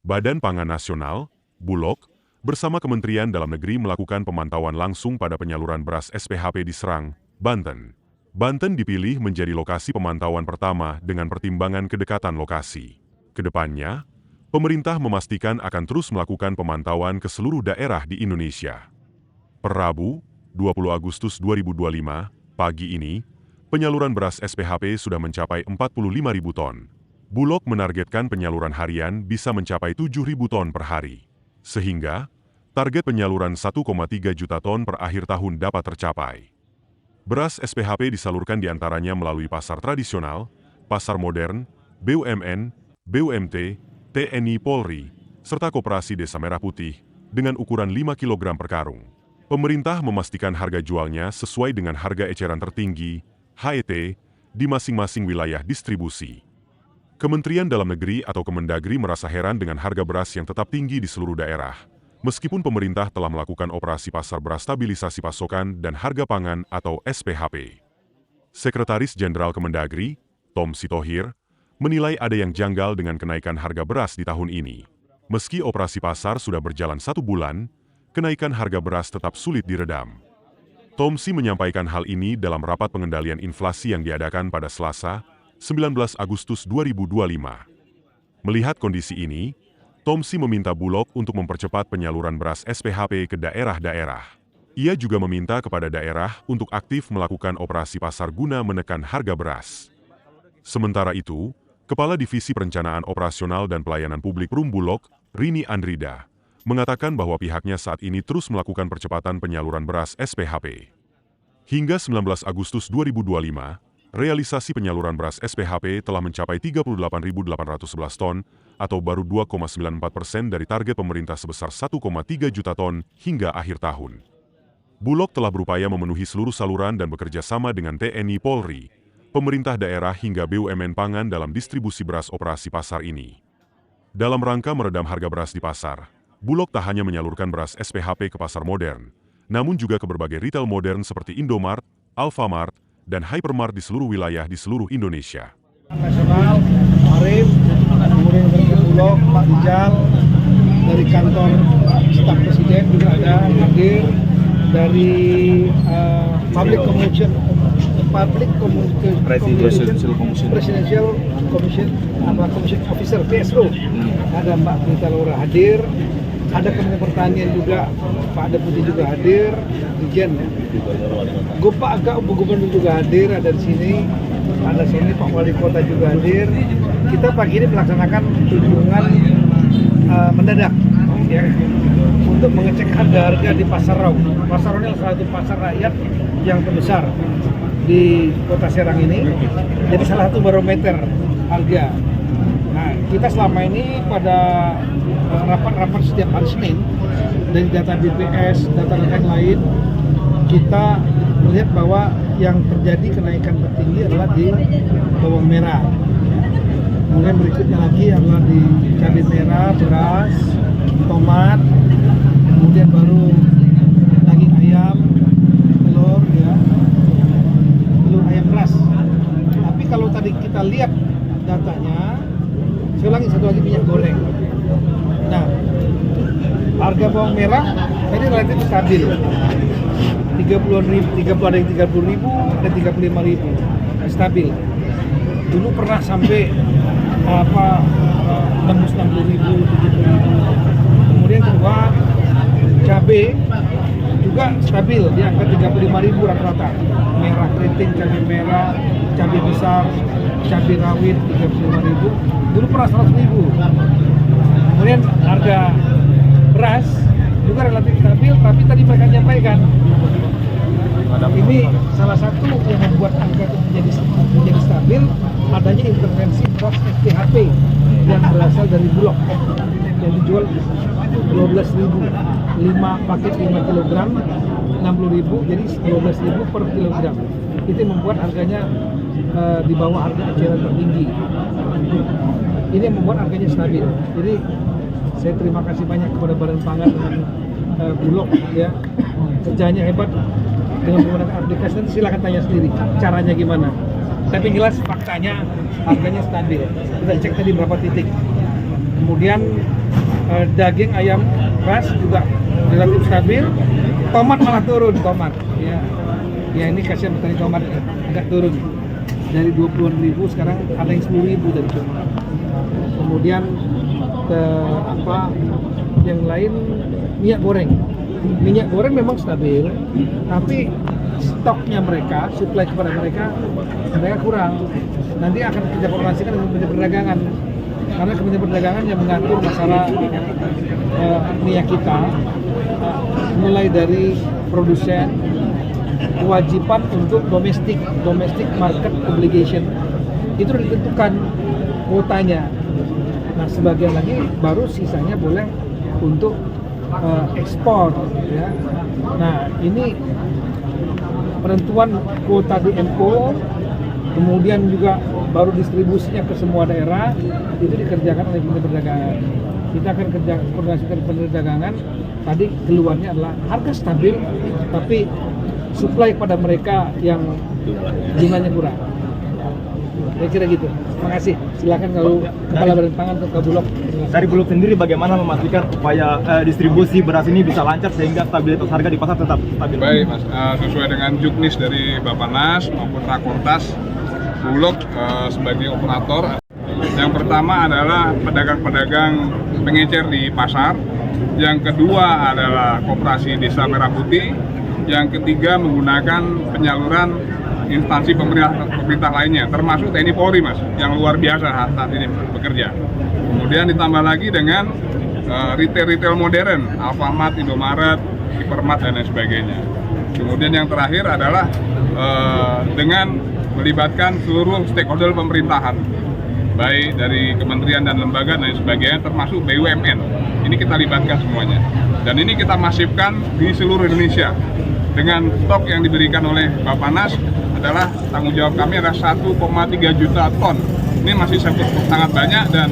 Badan Pangan Nasional, Bulog, bersama Kementerian Dalam Negeri melakukan pemantauan langsung pada penyaluran beras SPHP di Serang, Banten. Banten dipilih menjadi lokasi pemantauan pertama dengan pertimbangan kedekatan lokasi. Kedepannya, pemerintah memastikan akan terus melakukan pemantauan ke seluruh daerah di Indonesia. Per Rabu, 20 Agustus 2025, pagi ini, penyaluran beras SPHP sudah mencapai 45.000 ton. Bulog menargetkan penyaluran harian bisa mencapai 7.000 ton per hari. Sehingga, target penyaluran 1,3 juta ton per akhir tahun dapat tercapai. Beras SPHP disalurkan diantaranya melalui pasar tradisional, pasar modern, BUMN, BUMT, TNI Polri, serta Koperasi Desa Merah Putih dengan ukuran 5 kg per karung. Pemerintah memastikan harga jualnya sesuai dengan harga eceran tertinggi, HET, di masing-masing wilayah distribusi. Kementerian Dalam Negeri atau Kemendagri merasa heran dengan harga beras yang tetap tinggi di seluruh daerah, meskipun pemerintah telah melakukan operasi pasar beras stabilisasi pasokan dan harga pangan atau SPHP. Sekretaris Jenderal Kemendagri, Tom Sitohir, menilai ada yang janggal dengan kenaikan harga beras di tahun ini. Meski operasi pasar sudah berjalan 1 bulan, kenaikan harga beras tetap sulit diredam. Tomsi menyampaikan hal ini dalam rapat pengendalian inflasi yang diadakan pada Selasa, 19 Agustus 2025. Melihat kondisi ini, Tomsi meminta Bulog untuk mempercepat penyaluran beras SPHP ke daerah-daerah. Ia juga meminta kepada daerah untuk aktif melakukan operasi pasar guna menekan harga beras. Sementara itu, Kepala Divisi Perencanaan Operasional dan Pelayanan Publik Perum Bulog, Rini Andrida, mengatakan bahwa pihaknya saat ini terus melakukan percepatan penyaluran beras SPHP. Hingga 19 Agustus 2025, realisasi penyaluran beras SPHP telah mencapai 38.811 ton atau baru 2,94% dari target pemerintah sebesar 1,3 juta ton hingga akhir tahun. Bulog telah berupaya memenuhi seluruh saluran dan bekerja sama dengan TNI Polri, pemerintah daerah hingga BUMN pangan dalam distribusi beras operasi pasar ini. Dalam rangka meredam harga beras di pasar, Bulog tak hanya menyalurkan beras SPHP ke pasar modern, namun juga ke berbagai retail modern seperti Indomart, Alfamart, dan hypermart di seluruh wilayah di seluruh Indonesia. Nasional, Arif, kemudian dari Bulog, Pak Rijal, dari kantor staf Presiden juga ada hadir, dari Public Communication Presidential Commission Officer PSO, ada Mbak Prita Laura hadir. Ada Kementerian Pertanian juga, Pak Deputi juga hadir, Dirjen ya. Pak Gubernur juga hadir, ada di sini. Ada sini Pak Wali Kota juga hadir. Kita pagi ini melaksanakan kunjungan mendadak ya, untuk mengecek harga di Pasar Raung. Pasar Raung adalah salah satu pasar rakyat yang terbesar di Kota Serang ini. Jadi salah satu barometer harga. Nah, kita selama ini pada rapat-rapat setiap hari Senin dari data BPS, data-data yang lain, kita melihat bahwa yang terjadi kenaikan tertinggi adalah di bawang merah. Kemudian berikutnya lagi adalah di cabai merah, beras, tomat, kemudian baru daging ayam, telur, ya, telur ayam beras. Tapi kalau tadi kita lihat datanya, saya ulangi satu lagi minyak goreng. Nah, harga bawang merah ini relatif stabil. 30.000, ada yang 30.000, ada 35.000. Stabil. Dulu pernah sampai tembus 60.000, 70.000. Kemudian kedua, cabai juga stabil di angka 35.000 rata-rata. Merah keriting, cabai merah, cabai besar, cabai rawit 35.000. Dulu pernah 100.000. Kemudian harga beras juga relatif stabil, tapi tadi mereka menyampaikan ini salah satu yang membuat angka itu menjadi stabil, adanya intervensi beras SPHP yang berasal dari Bulog yang dijual 12.000, 5 paket 5 kg 60.000, jadi 12.000 per kilogram. Itu membuat harganya di bawah harga eceran tertinggi. Ini yang membuat harganya stabil. Jadi saya terima kasih banyak kepada Badan Pangan dan Bulog ya, kerjanya hebat dengan menggunakan aplikasi. Nanti silakan tanya sendiri caranya gimana. Tapi jelas faktanya harganya stabil. Kita cek tadi berapa titik. Kemudian daging ayam ras juga relatif stabil. Tomat malah turun, tomat. Ya ini kasihan petani tomat agak turun. Dari 20.000 sekarang ada yang 10.000 dari tomat. Kemudian yang lain minyak goreng. Minyak goreng memang stabil, tapi stoknya mereka, supply kepada mereka kurang. Nanti akan kita koordinasikan dengan Kementerian Perdagangan, karena Kementerian Perdagangan yang mengatur masalah minyak kita, mulai dari produsen, kewajiban untuk domestic market obligation itu sudah ditentukan kuotanya. Nah, sebagian lagi baru sisanya boleh untuk ekspor, ya. Nah, ini penentuan kuota DMO, kemudian juga baru distribusinya ke semua daerah, itu dikerjakan oleh Kementerian Perdagangan. Kita akan kerja koordinasi dengan Kementerian Perdagangan. Tadi keluarnya adalah harga stabil, tapi supply pada mereka yang jumlahnya kurang. Saya kira gitu. Terima kasih. Silakan kalau Kepala Badan Pangan ke Bulog. Dari Bulog sendiri bagaimana memastikan upaya distribusi beras ini bisa lancar sehingga stabilitas harga di pasar tetap stabil? Baik Mas, sesuai dengan juknis dari Bappenas maupun Rakortas, Bulog sebagai operator. Yang pertama adalah pedagang-pedagang pengecer di pasar. Yang kedua adalah koperasi Desa Merah Putih. Yang ketiga menggunakan penyaluran instansi pemerintah lainnya, termasuk TNI Polri Mas, yang luar biasa saat ini bekerja. Kemudian ditambah lagi dengan retail modern, Alfamart, Indomaret, Hypermart dan lain sebagainya. Kemudian yang terakhir adalah dengan melibatkan seluruh stakeholder pemerintahan, baik dari kementerian dan lembaga dan lain sebagainya, termasuk BUMN. Ini kita libatkan semuanya. Dan ini kita masifkan di seluruh Indonesia. Dengan stok yang diberikan oleh Bappenas adalah tanggung jawab kami adalah 1,3 juta ton. Ini masih sangat banyak dan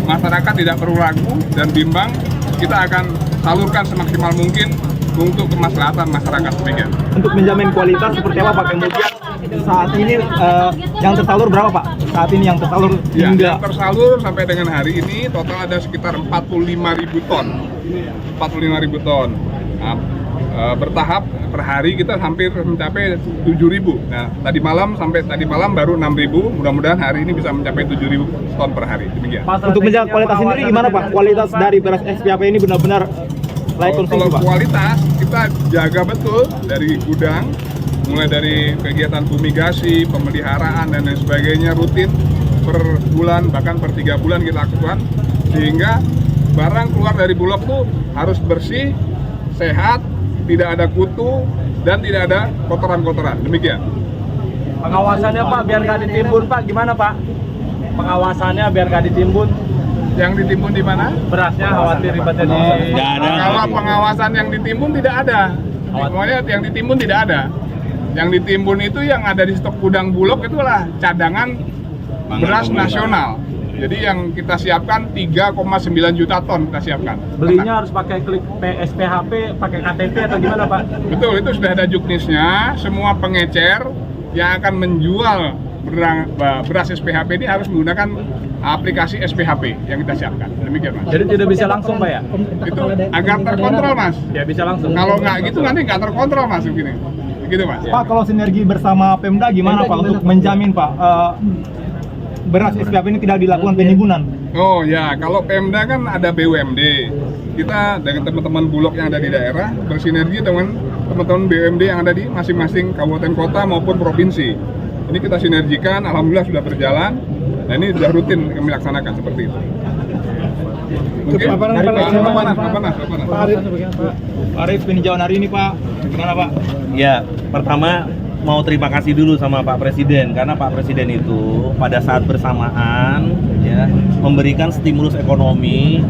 masyarakat tidak perlu ragu dan bimbang. Kita akan salurkan semaksimal mungkin untuk kemaslahatan masyarakat demikian. Untuk menjamin kualitas seperti apa Pak? Kemudian saat ini yang tersalur berapa Pak? Saat ini yang tersalur hingga yang tersalur sampai dengan hari ini total ada sekitar 45.000 ton. 45.000 ton. Nah, bertahap per hari kita hampir mencapai 7.000. Nah, tadi malam baru 6.000. Mudah-mudahan hari ini bisa mencapai 7.000 ton per hari. Demikian. untuk menjaga kualitas sendiri gimana Pak? Kualitas dari beras SPHP ini benar-benar layak konsumsi Kalau Pak? kualitas kita jaga betul dari gudang, mulai dari kegiatan fumigasi, pemeliharaan dan lain sebagainya rutin per bulan, bahkan per 3 bulan kita lakukan, sehingga barang keluar dari Bulog tuh harus bersih, sehat, tidak ada kutu, dan tidak ada kotoran-kotoran. Demikian. Pengawasannya Pak, biar nggak ditimbun Pak, gimana Pak? Pengawasannya biar nggak ditimbun. Yang ditimbun di mana? Berasnya khawatir ribetnya di... Kalau pengawasan yang ditimbun tidak ada. Pokoknya yang ditimbun tidak ada. Yang ditimbun itu yang ada di stok gudang Bulog itulah cadangan beras nasional. Jadi yang kita siapkan 3,9 juta ton kita siapkan. Belinya harus pakai klik SPHP, pakai KTP atau gimana Pak? Betul, itu sudah ada juknisnya. Semua pengecer yang akan menjual beras SPHP ini harus menggunakan aplikasi SPHP yang kita siapkan. Demikian Mas. Jadi tidak bisa langsung Pak ya? Itu agar terkontrol Mas. Ya bisa langsung. Kalau nggak gitu nanti nggak terkontrol Mas begini. Begitu Mas. Pak, kalau sinergi bersama Pemda gimana Pak untuk menjamin Pak beras SPHP ini tidak dilakukan penimbunan? Oh ya, kalau Pemda kan ada BUMD. Kita dengan teman-teman Bulog yang ada di daerah bersinergi dengan teman-teman BUMD yang ada di masing-masing kabupaten kota maupun provinsi. Ini kita sinergikan, alhamdulillah sudah berjalan. Nah ini sudah rutin kami laksanakan seperti itu. Mungkin Pak Arif, peninjauan hari ini Pak, gimana Pak? Ya, pertama mau terima kasih dulu sama Pak Presiden, karena Pak Presiden itu pada saat bersamaan ya memberikan stimulus ekonomi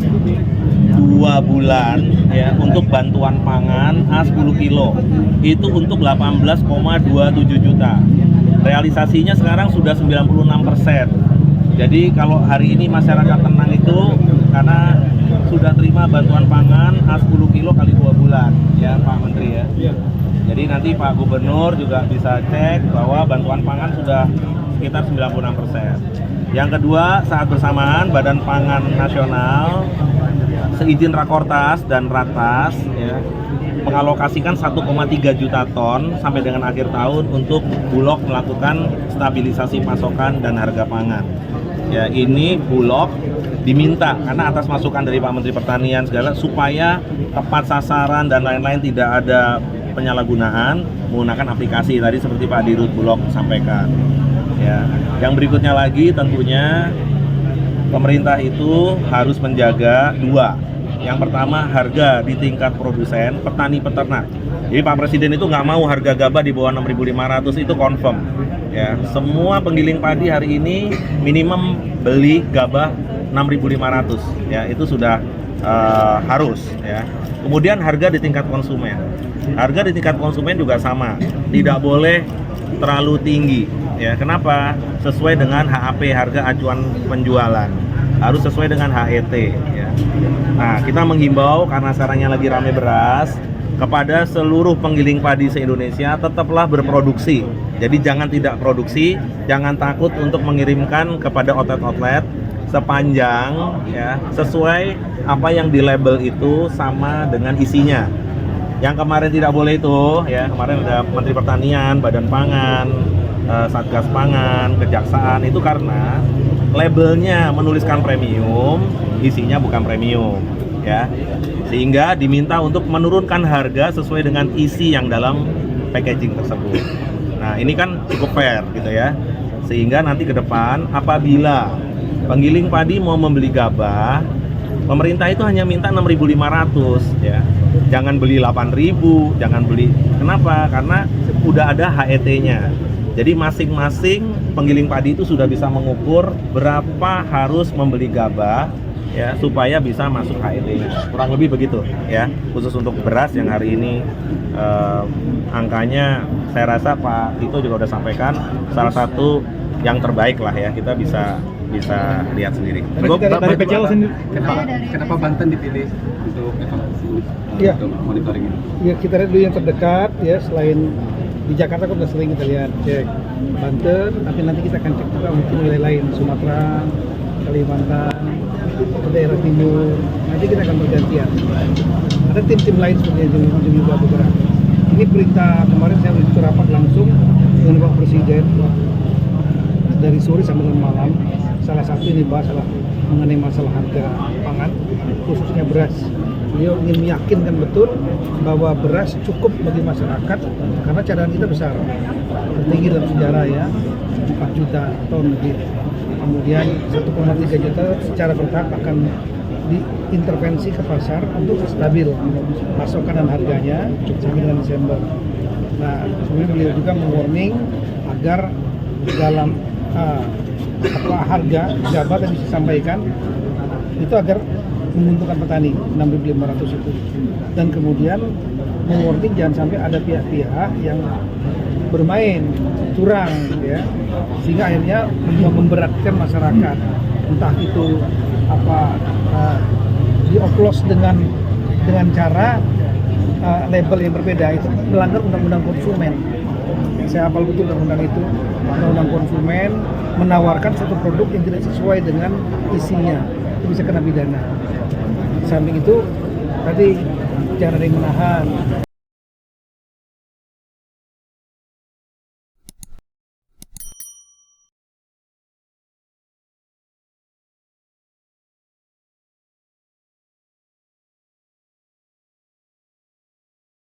2 bulan ya untuk bantuan pangan A10 kilo itu untuk 18,27 juta. Realisasinya sekarang sudah 96%. Jadi kalau hari ini masyarakat tenang itu karena sudah terima bantuan pangan A10 kilo kali 2 bulan ya Pak Menteri ya. Jadi nanti Pak Gubernur juga bisa cek bahwa bantuan pangan sudah sekitar 96%. Yang kedua, saat bersamaan Badan Pangan Nasional seizin Rakortas dan Ratas ya, mengalokasikan 1,3 juta ton sampai dengan akhir tahun untuk Bulog melakukan stabilisasi pasokan dan harga pangan. Ya, ini Bulog diminta karena atas masukan dari Pak Menteri Pertanian segala supaya tepat sasaran dan lain-lain, tidak ada penyalahgunaan menggunakan aplikasi tadi seperti Pak Dirut Bulog sampaikan. Ya, yang berikutnya lagi tentunya pemerintah itu harus menjaga dua. Yang pertama, harga di tingkat produsen, petani peternak. Jadi Pak Presiden itu nggak mau harga gabah di bawah 6.500, itu confirm. Ya, semua penggiling padi hari ini minimum beli gabah 6.500. Ya, itu sudah harus. Ya. Kemudian harga di tingkat konsumen. Harga di tingkat konsumen juga sama, tidak boleh terlalu tinggi. Ya, kenapa? Sesuai dengan HAP, harga acuan penjualan. Harus sesuai dengan HET. Ya. Nah, kita menghimbau karena sekarangnya lagi rame beras, kepada seluruh penggiling padi se-Indonesia tetaplah berproduksi. Jadi jangan tidak produksi, jangan takut untuk mengirimkan kepada outlet-outlet sepanjang ya sesuai apa yang di label itu sama dengan isinya. Yang kemarin tidak boleh itu ya, kemarin ada Menteri Pertanian, Badan Pangan, Satgas Pangan, Kejaksaan, itu karena labelnya menuliskan premium, isinya bukan premium ya. Sehingga diminta untuk menurunkan harga sesuai dengan isi yang dalam packaging tersebut. Nah, ini kan cukup fair gitu ya. Sehingga nanti ke depan apabila penggiling padi mau membeli gabah, pemerintah itu hanya minta 6.500 ya. Jangan beli 8.000, jangan beli. Kenapa? Karena udah ada HET-nya. Jadi masing-masing penggiling padi itu sudah bisa mengukur berapa harus membeli gabah ya supaya bisa masuk HET-nya. Kurang lebih begitu ya. Khusus untuk beras yang hari ini angkanya saya rasa Pak Tito juga udah sampaikan salah satu yang terbaik lah ya. Kita bisa lihat sendiri. Dari PCL sendiri. Kenapa Banten dipilih untuk evaluasi Iya. untuk monitoring ini? Ya, kita lihat dulu yang terdekat ya, selain di Jakarta kan udah sering kita lihat cek Banten, tapi nanti kita akan cek juga mungkin wilayah lain, Sumatera, Kalimantan, daerah timur. Nanti kita akan bergantian. Ada tim-tim lain seperti yang juga bergerak. Ini perintah kemarin saya begitu rapat langsung dengan Pak Presiden dari sore sampai malam. Salah satu ini bahas mengenai masalah harga pangan, khususnya beras. Beliau ingin meyakinkan betul bahwa beras cukup bagi masyarakat karena cadangan kita besar, tertinggi dalam sejarah ya, 4 juta ton lebih. Kemudian 1,3 juta secara bertahap akan diintervensi ke pasar untuk stabil pasokan dan harganya sampai dengan Desember. Nah, kemudian beliau juga mewarning agar dalam harga gabah tadi disampaikan itu agar menguntungkan petani 6.500 itu, dan kemudian mewarning jangan sampai ada pihak-pihak yang bermain curang ya, sehingga akhirnya memberatkan masyarakat, entah itu dioplos dengan cara label yang berbeda, itu melanggar undang-undang konsumen. Saya hafal betul undang-undang itu, undang-undang konsumen menawarkan suatu produk yang tidak sesuai dengan isinya, itu bisa kena pidana. Di samping itu tadi jangan ada yang menahan,